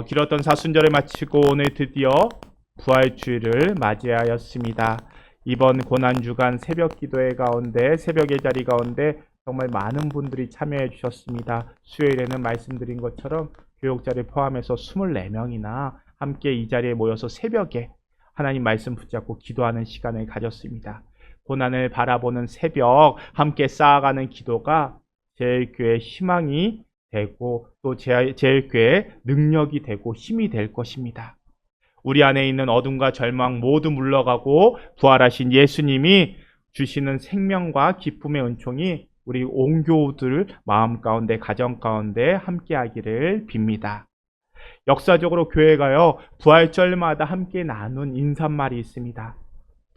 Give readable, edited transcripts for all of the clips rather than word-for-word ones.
길었던 사순절을 마치고 오늘 드디어 부활주일을 맞이하였습니다. 이번 고난주간 새벽 기도회 가운데, 새벽의 자리 가운데 정말 많은 분들이 참여해 주셨습니다. 수요일에는 말씀드린 것처럼 교육자를 포함해서 24명이나 함께 이 자리에 모여서 새벽에 하나님 말씀 붙잡고 기도하는 시간을 가졌습니다. 고난을 바라보는 새벽, 함께 쌓아가는 기도가 제일교회의 희망이 되고 또 제일교회의 능력이 되고 힘이 될 것입니다. 우리 안에 있는 어둠과 절망 모두 물러가고 부활하신 예수님이 주시는 생명과 기쁨의 은총이 우리 온교우들 마음 가운데, 가정 가운데 함께하기를 빕니다. 역사적으로 교회가요, 부활절마다 함께 나눈 인사말이 있습니다.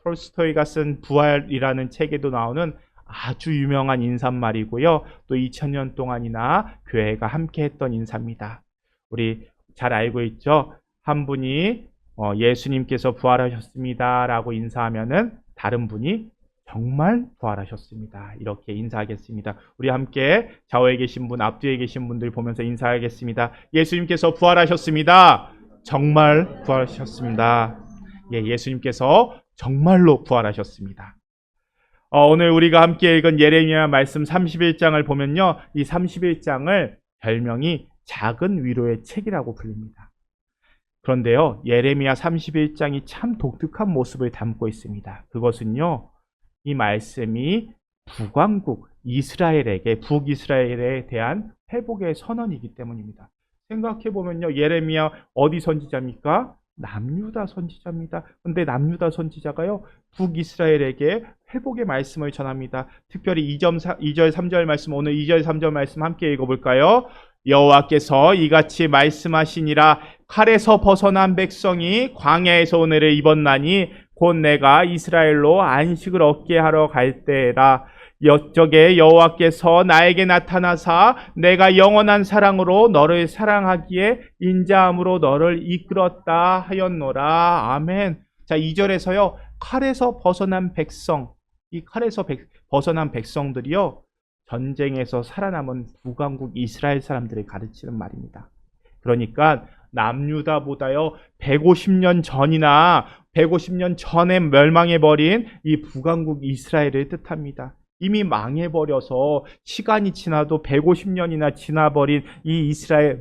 톨스토이가 쓴 부활이라는 책에도 나오는 아주 유명한 인사말이고요. 또 2000년 동안이나 교회가 함께 했던 인사입니다. 우리 잘 알고 있죠? 한 분이 예수님께서 부활하셨습니다 라고 인사하면은 다른 분이 정말 부활하셨습니다. 이렇게 인사하겠습니다. 우리 함께 좌우에 계신 분, 앞뒤에 계신 분들 보면서 인사하겠습니다. 예수님께서 부활하셨습니다. 정말 부활하셨습니다. 예, 예수님께서 정말로 부활하셨습니다. 오늘 우리가 함께 읽은 예레미야 말씀 31장을 보면요, 이 31장을 별명이 작은 위로의 책이라고 불립니다. 그런데요, 예레미야 31장이 참 독특한 모습을 담고 있습니다. 그것은요, 이 말씀이 북왕국 이스라엘에게, 북이스라엘에 대한 회복의 선언이기 때문입니다. 생각해보면요, 예레미야 어디 선지자입니까? 남유다 선지자입니다. 그런데 남유다 선지자가요, 북이스라엘에게 회복의 말씀을 전합니다. 특별히 2절 3절 말씀, 오늘 2절 3절 말씀 함께 읽어볼까요? 여호와께서 이같이 말씀하시니라. 칼에서 벗어난 백성이 광야에서 은혜를 입었나니 곧 내가 이스라엘로 안식을 얻게 하러 갈 때라. 여쪽에 여호와께서 나에게 나타나사 내가 영원한 사랑으로 너를 사랑하기에 인자함으로 너를 이끌었다 하였노라. 아멘. 자, 2절에서요, 칼에서 벗어난 백성, 이 칼에서 벗어난 백성들이요, 전쟁에서 살아남은 북왕국 이스라엘 사람들을 가르치는 말입니다. 그러니까 남유다보다요 150년 전이나 150년 전에 멸망해버린 이 북왕국 이스라엘을 뜻합니다. 이미 망해버려서 시간이 지나도 150년이나 지나버린 이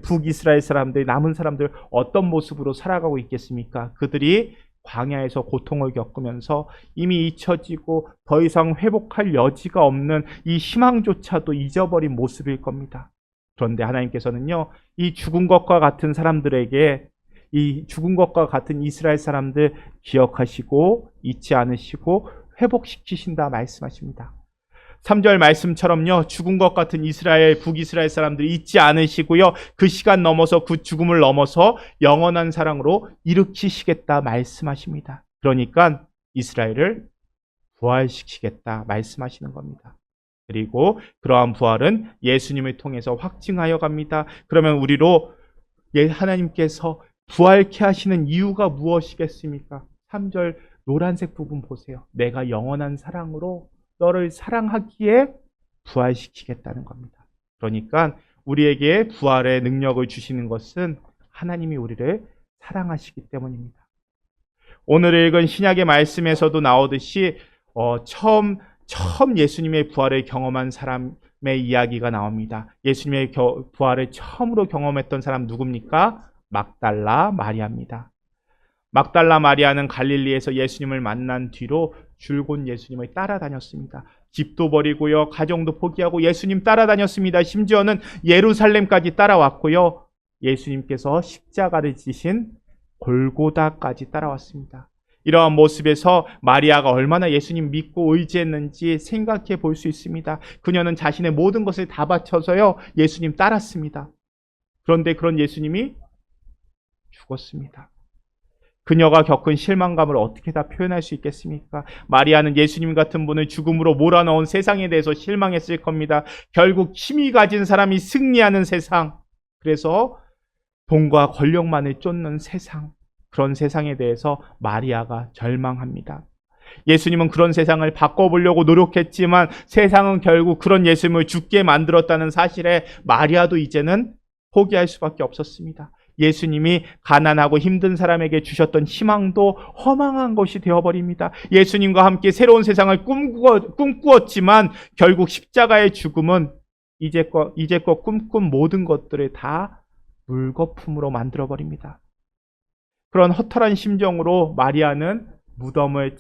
북이스라엘 사람들, 남은 사람들 어떤 모습으로 살아가고 있겠습니까? 그들이 광야에서 고통을 겪으면서 이미 잊혀지고 더 이상 회복할 여지가 없는 이 희망조차도 잊어버린 모습일 겁니다. 그런데 하나님께서는요, 이 죽은 것과 같은 사람들에게, 이 죽은 것과 같은 이스라엘 사람들 기억하시고 잊지 않으시고 회복시키신다 말씀하십니다. 3절 말씀처럼요, 죽은 것 같은 북이스라엘 사람들 잊지 않으시고요, 그 시간 넘어서, 그 죽음을 넘어서 영원한 사랑으로 일으키시겠다 말씀하십니다. 그러니까 이스라엘을 부활시키겠다 말씀하시는 겁니다. 그리고 그러한 부활은 예수님을 통해서 확증하여 갑니다. 그러면 우리로 하나님께서 부활케 하시는 이유가 무엇이겠습니까? 3절 노란색 부분 보세요. 내가 영원한 사랑으로 너를 사랑하기에 부활시키겠다는 겁니다. 그러니까 우리에게 부활의 능력을 주시는 것은 하나님이 우리를 사랑하시기 때문입니다. 오늘 읽은 신약의 말씀에서도 나오듯이 처음 예수님의 부활을 경험한 사람의 이야기가 나옵니다. 예수님의 부활을 처음으로 경험했던 사람 누굽니까? 막달라 마리아입니다. 막달라 마리아는 갈릴리에서 예수님을 만난 뒤로 줄곧 예수님을 따라다녔습니다. 집도 버리고요, 가정도 포기하고 예수님 따라다녔습니다. 심지어는 예루살렘까지 따라왔고요, 예수님께서 십자가를 지신 골고다까지 따라왔습니다. 이러한 모습에서 마리아가 얼마나 예수님 믿고 의지했는지 생각해 볼 수 있습니다. 그녀는 자신의 모든 것을 다 바쳐서요, 예수님 따랐습니다. 그런데 그런 예수님이 죽었습니다. 그녀가 겪은 실망감을 어떻게 다 표현할 수 있겠습니까? 마리아는 예수님 같은 분을 죽음으로 몰아넣은 세상에 대해서 실망했을 겁니다. 결국 힘이 가진 사람이 승리하는 세상, 그래서 돈과 권력만을 쫓는 세상, 그런 세상에 대해서 마리아가 절망합니다. 예수님은 그런 세상을 바꿔보려고 노력했지만 세상은 결국 그런 예수님을 죽게 만들었다는 사실에 마리아도 이제는 포기할 수밖에 없었습니다. 예수님이 가난하고 힘든 사람에게 주셨던 희망도 허망한 것이 되어버립니다. 예수님과 함께 새로운 세상을 꿈꾸었지만 결국 십자가의 죽음은 이제껏 꿈꾼 모든 것들을 다 물거품으로 만들어버립니다. 그런 허탈한 심정으로 마리아는 무덤을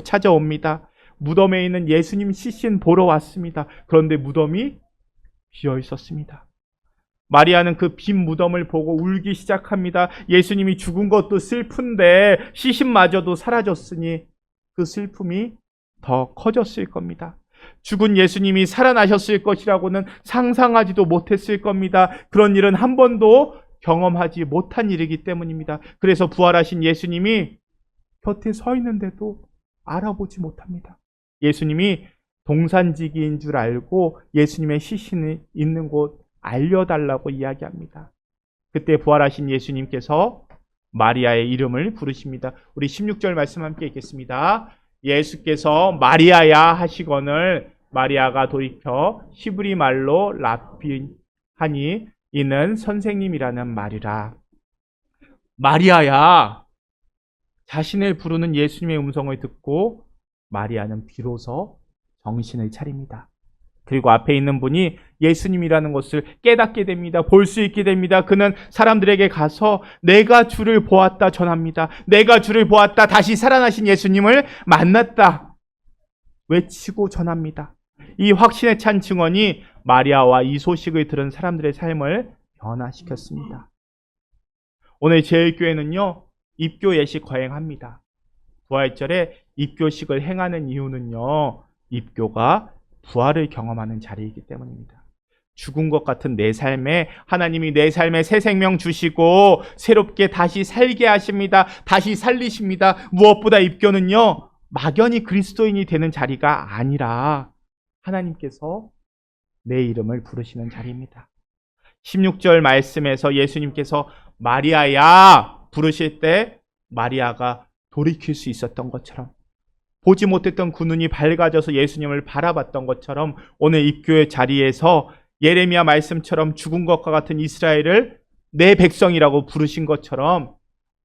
찾아옵니다. 무덤에 있는 예수님 시신 보러 왔습니다. 그런데 무덤이 비어 있었습니다. 마리아는 그 빈 무덤을 보고 울기 시작합니다. 예수님이 죽은 것도 슬픈데 시신마저도 사라졌으니 그 슬픔이 더 커졌을 겁니다. 죽은 예수님이 살아나셨을 것이라고는 상상하지도 못했을 겁니다. 그런 일은 한 번도 경험하지 못한 일이기 때문입니다. 그래서 부활하신 예수님이 곁에 서 있는데도 알아보지 못합니다. 예수님이 동산지기인 줄 알고 예수님의 시신이 있는 곳 알려달라고 이야기합니다. 그때 부활하신 예수님께서 마리아의 이름을 부르십니다. 우리 16절 말씀 함께 읽겠습니다. 예수께서 마리아야 하시거늘 마리아가 돌이켜 히브리 말로 라비 하니 이는 선생님이라는 말이라. 마리아야. 자신을 부르는 예수님의 음성을 듣고 마리아는 비로소 정신을 차립니다. 그리고 앞에 있는 분이 예수님이라는 것을 깨닫게 됩니다. 볼 수 있게 됩니다. 그는 사람들에게 가서 내가 주를 보았다 전합니다. 내가 주를 보았다. 다시 살아나신 예수님을 만났다. 외치고 전합니다. 이 확신에 찬 증언이 마리아와 이 소식을 들은 사람들의 삶을 변화시켰습니다. 오늘 제일교회는요, 입교 예식 거행합니다. 부활절에 입교식을 행하는 이유는요, 입교가 부활을 경험하는 자리이기 때문입니다. 죽은 것 같은 내 삶에 하나님이 내 삶에 새 생명 주시고 새롭게 다시 살게 하십니다. 다시 살리십니다. 무엇보다 입교는요, 막연히 그리스도인이 되는 자리가 아니라 하나님께서 내 이름을 부르시는 자리입니다. 16절 말씀에서 예수님께서 마리아야 부르실 때 마리아가 돌이킬 수 있었던 것처럼, 보지 못했던 그 눈이 밝아져서 예수님을 바라봤던 것처럼, 오늘 입교의 자리에서 예레미야 말씀처럼 죽은 것과 같은 이스라엘을 내 백성이라고 부르신 것처럼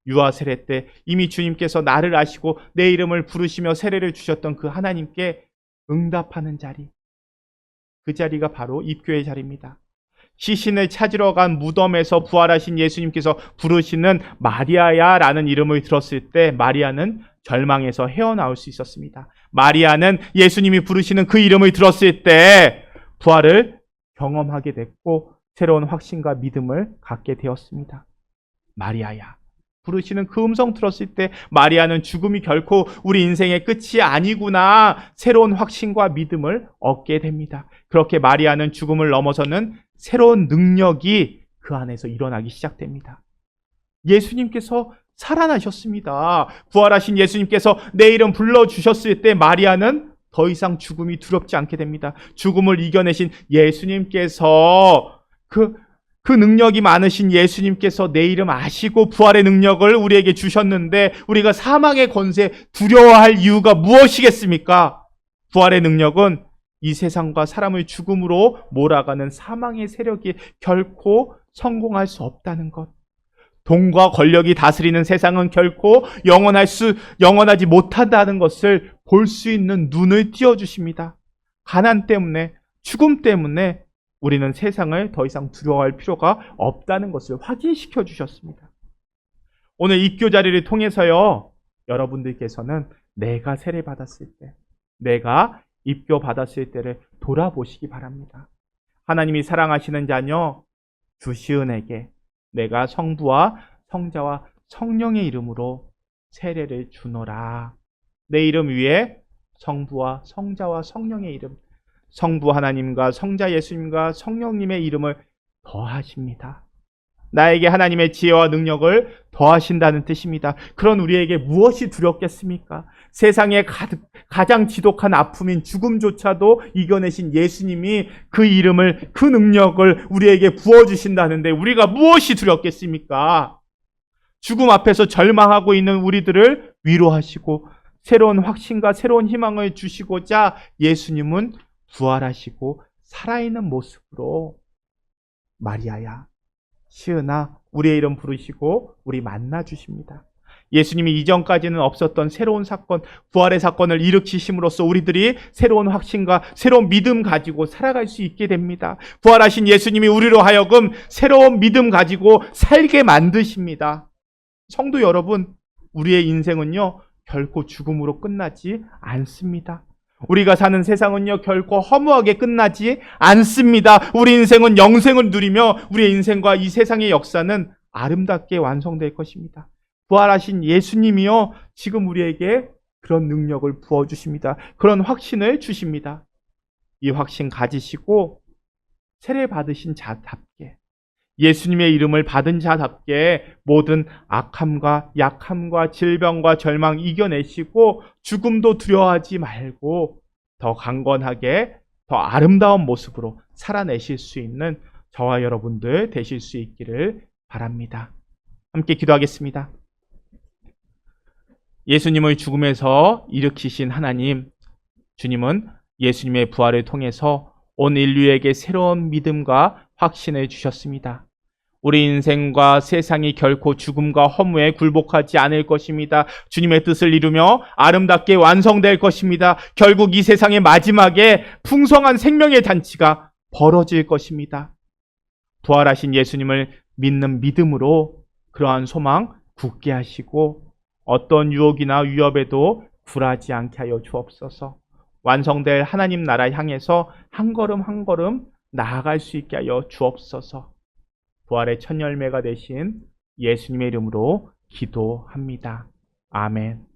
유아 세례 때 이미 주님께서 나를 아시고 내 이름을 부르시며 세례를 주셨던 그 하나님께 응답하는 자리, 그 자리가 바로 입교의 자리입니다. 시신을 찾으러 간 무덤에서 부활하신 예수님께서 부르시는 마리아야 라는 이름을 들었을 때 마리아는 절망에서 헤어나올 수 있었습니다. 마리아는 예수님이 부르시는 그 이름을 들었을 때 부활을 경험하게 됐고 새로운 확신과 믿음을 갖게 되었습니다. 마리아야 부르시는 그 음성 들었을 때 마리아는 죽음이 결코 우리 인생의 끝이 아니구나, 새로운 확신과 믿음을 얻게 됩니다. 그렇게 마리아는 죽음을 넘어서는 새로운 능력이 그 안에서 일어나기 시작됩니다. 예수님께서 살아나셨습니다. 부활하신 예수님께서 내 이름 불러주셨을 때 마리아는 더 이상 죽음이 두렵지 않게 됩니다. 죽음을 이겨내신 예수님께서 그 능력이 많으신 예수님께서 내 이름 아시고 부활의 능력을 우리에게 주셨는데 우리가 사망의 권세 두려워할 이유가 무엇이겠습니까? 부활의 능력은 이 세상과 사람을 죽음으로 몰아가는 사망의 세력이 결코 성공할 수 없다는 것. 돈과 권력이 다스리는 세상은 결코 영원하지 못한다는 것을 볼 수 있는 눈을 띄워주십니다. 가난 때문에, 죽음 때문에 우리는 세상을 더 이상 두려워할 필요가 없다는 것을 확인시켜 주셨습니다. 오늘 입교 자리를 통해서요, 여러분들께서는 내가 세례받았을 때, 내가 입교 받았을 때를 돌아보시기 바랍니다. 하나님이 사랑하시는 자녀 주시은에게 내가 성부와 성자와 성령의 이름으로 세례를 주노라. 내 이름 위에 성부와 성자와 성령의 이름, 성부 하나님과 성자 예수님과 성령님의 이름을 더하십니다. 나에게 하나님의 지혜와 능력을 더하신다는 뜻입니다. 그런 우리에게 무엇이 두렵겠습니까? 세상에 가장 지독한 아픔인 죽음조차도 이겨내신 예수님이 그 이름을, 그 능력을 우리에게 부어주신다는데 우리가 무엇이 두렵겠습니까? 죽음 앞에서 절망하고 있는 우리들을 위로하시고 새로운 확신과 새로운 희망을 주시고자 예수님은 부활하시고 살아있는 모습으로 마리아야 시은아, 우리의 이름 부르시고 우리 만나 주십니다. 예수님이 이전까지는 없었던 새로운 사건, 부활의 사건을 일으키심으로써 우리들이 새로운 확신과 새로운 믿음 가지고 살아갈 수 있게 됩니다. 부활하신 예수님이 우리로 하여금 새로운 믿음 가지고 살게 만드십니다. 성도 여러분, 우리의 인생은요, 결코 죽음으로 끝나지 않습니다. 우리가 사는 세상은요, 결코 허무하게 끝나지 않습니다. 우리 인생은 영생을 누리며 우리의 인생과 이 세상의 역사는 아름답게 완성될 것입니다. 부활하신 예수님이요, 지금 우리에게 그런 능력을 부어주십니다. 그런 확신을 주십니다. 이 확신 가지시고 세례 받으신 자답게, 예수님의 이름을 받은 자답게 모든 악함과 약함과 질병과 절망 이겨내시고 죽음도 두려워하지 말고 더 강건하게, 더 아름다운 모습으로 살아내실 수 있는 저와 여러분들 되실 수 있기를 바랍니다. 함께 기도하겠습니다. 예수님을 죽음에서 일으키신 하나님, 주님은 예수님의 부활을 통해서 온 인류에게 새로운 믿음과 확신을 주셨습니다. 우리 인생과 세상이 결코 죽음과 허무에 굴복하지 않을 것입니다. 주님의 뜻을 이루며 아름답게 완성될 것입니다. 결국 이 세상의 마지막에 풍성한 생명의 잔치가 벌어질 것입니다. 부활하신 예수님을 믿는 믿음으로 그러한 소망 굳게 하시고 어떤 유혹이나 위협에도 굴하지 않게 하여 주옵소서. 완성될 하나님 나라 향해서 한 걸음 한 걸음 나아갈 수 있게 하여 주옵소서. 부활의 첫 열매가 되신 예수님의 이름으로 기도합니다. 아멘.